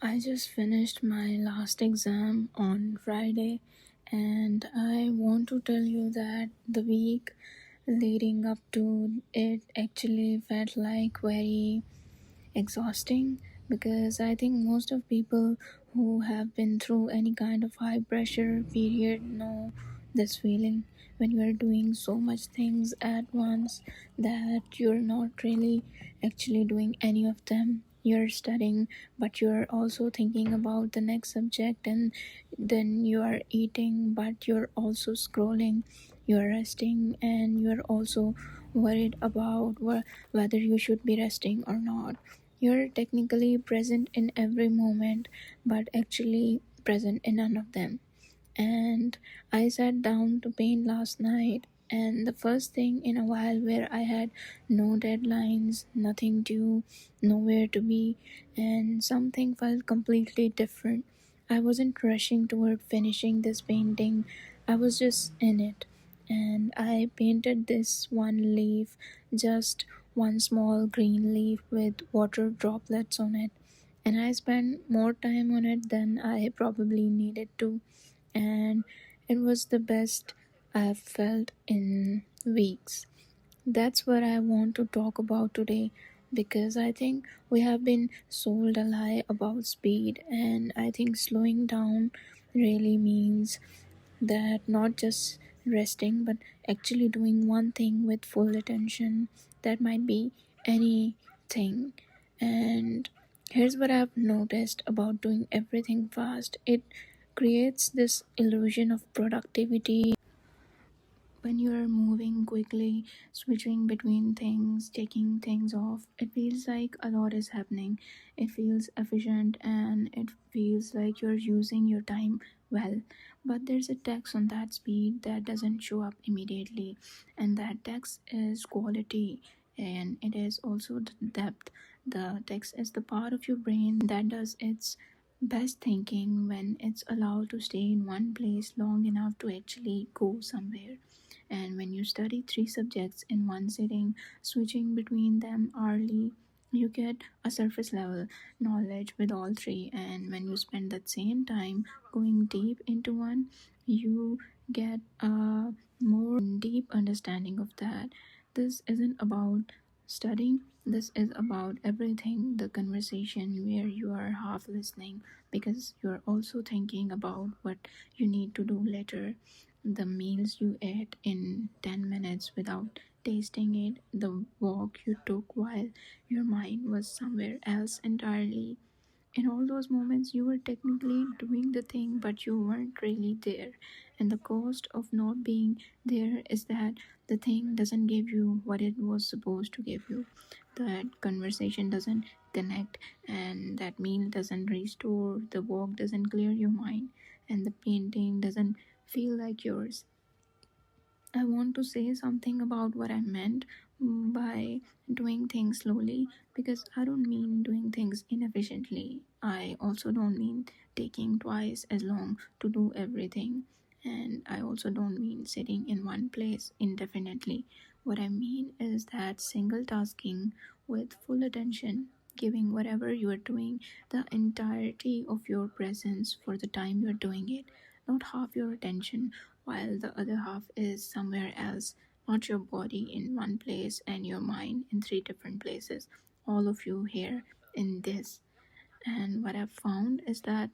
I just finished my last exam on Friday, and I want to tell you that the week leading up to it actually felt like very exhausting because I think most of people who have been through any kind of high pressure period know this feeling when you are doing so much things at once that you're not really actually doing any of them. You're studying, but you're also thinking about the next subject, and then you are eating, but you're also scrolling. You're resting, and you're also worried about whether you should be resting or not. You're technically present in every moment, but actually present in none of them. And I sat down to paint last night, and the first thing in a while where I had no deadlines, nothing due, nowhere to be, and something felt completely different. I wasn't rushing toward finishing this painting, I was just in it. And I painted this one leaf, just one small green leaf with water droplets on it. And I spent more time on it than I probably needed to, and it was the best I've felt in weeks. That's what I want to talk about today because I think we have been sold a lie about speed, and I think slowing down really means that not just resting but actually doing one thing with full attention. That might be anything. And here's what I've noticed about doing everything fast: it creates this illusion of productivity. When you're moving quickly, switching between things, taking things off, it feels like a lot is happening. It feels efficient and it feels like you're using your time well. But there's a tax on that speed that doesn't show up immediately, and that tax is quality, and it is also the depth. The tax is the part of your brain that does its best thinking when it's allowed to stay in one place long enough to actually go somewhere. And when you study three subjects in one sitting, switching between them hourly, you get a surface level knowledge with all three. And when you spend that same time going deep into one, you get a more deep understanding of that. This isn't about studying, this is about everything: the conversation where you are half listening because you're also thinking about what you need to do later, the meals you ate in 10 minutes without tasting it, the walk you took while your mind was somewhere else entirely. In all those moments, you were technically doing the thing, but you weren't really there. And the cost of not being there is that the thing doesn't give you what it was supposed to give you. That conversation doesn't connect, and that meal doesn't restore, the walk doesn't clear your mind, and the painting doesn't feel like yours. I want to say something about what I meant by doing things slowly, because I don't mean doing things inefficiently. I also don't mean taking twice as long to do everything. And I also don't mean sitting in one place indefinitely. What I mean is that single tasking with full attention, giving whatever you are doing the entirety of your presence for the time you're doing it, not half your attention while the other half is somewhere else, not your body in one place and your mind in three different places, all of you here in this. And what I've found is that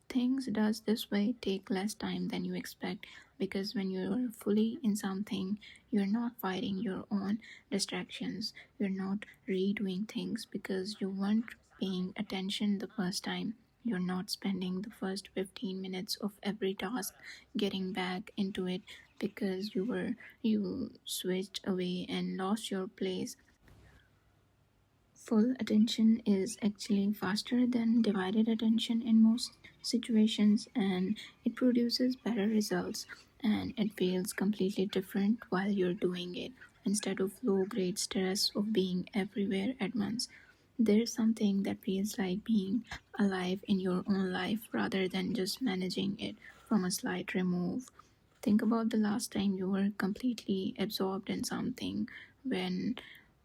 things does this way take less time than you expect, because when you're fully in something, you're not fighting your own distractions. You're not redoing things because you weren't paying attention the first time. You're not spending the first 15 minutes of every task getting back into it because you switched away and lost your place. Full attention is actually faster than divided attention in most situations, and it produces better results, and it feels completely different while you're doing it. Instead of low grade stress of being everywhere at once, there's something that feels like being alive in your own life rather than just managing it from a slight remove. Think about the last time you were completely absorbed in something, when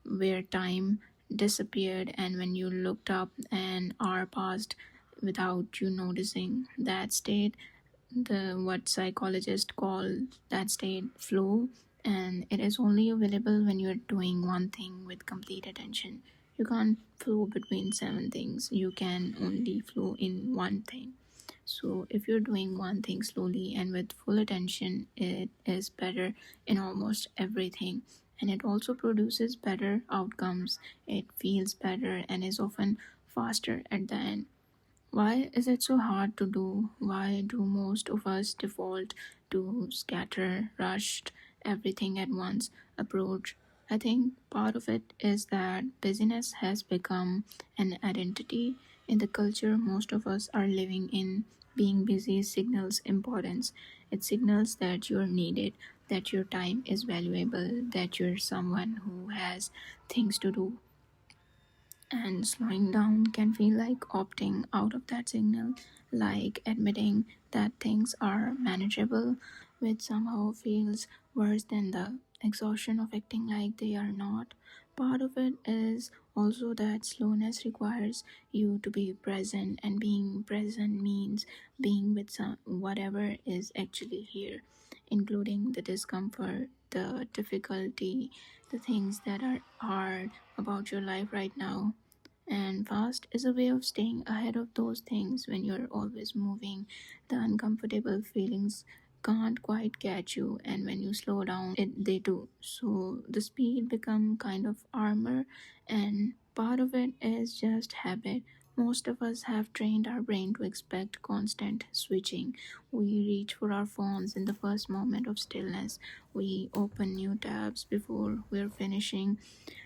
where time disappeared, and when you looked up an hour passed, without you noticing. That state, the what psychologists call that state flow, and it is only available when you're doing one thing with complete attention. You can't flow between seven things, you can only flow in one thing. So if you're doing one thing slowly and with full attention, it is better in almost everything, and it also produces better outcomes. It feels better and is often faster at the end. Why is it so hard to do? Why do most of us default to scatter, rushed, everything at once approach? I think part of it is that busyness has become an identity in the culture most of us are living in. Being busy signals importance. It signals that you're needed, that your time is valuable, that you're someone who has things to do, and slowing down can feel like opting out of that signal, like admitting that things are manageable, which somehow feels worse than the exhaustion of acting like they are not. Part of it is also that slowness requires you to be present, and being present means being with whatever is actually here, including the discomfort, the difficulty, the things that are hard about your life right now. And fast is a way of staying ahead of those things. When you're always moving, the uncomfortable feelings can't quite catch you, and when you slow down they do. So the speed become kind of armor, and part of it is just habit. Most of us have trained our brain to expect constant switching. We reach for our phones in the first moment of stillness. We open new tabs before we're finishing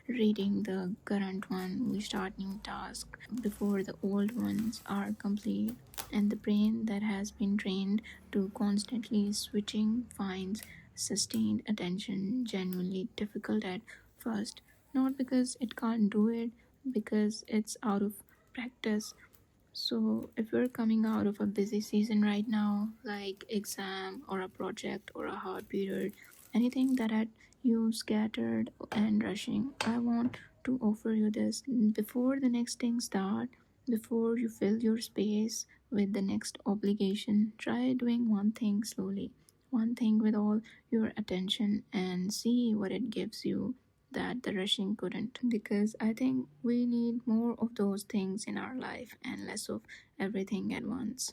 reading the current one. We start new tasks before the old ones are complete, and the brain that has been trained to constantly switching finds sustained attention genuinely difficult at first, not because it can't do it, because it's out of practice. So, if you're coming out of a busy season right now, like exam or a project or a hard period, anything that had you scattered and rushing, I want to offer you this. Before the next thing start, before you fill your space with the next obligation, try doing one thing slowly, one thing with all your attention, and see what it gives you that the rushing couldn't. Because I think we need more of those things in our life and less of everything at once.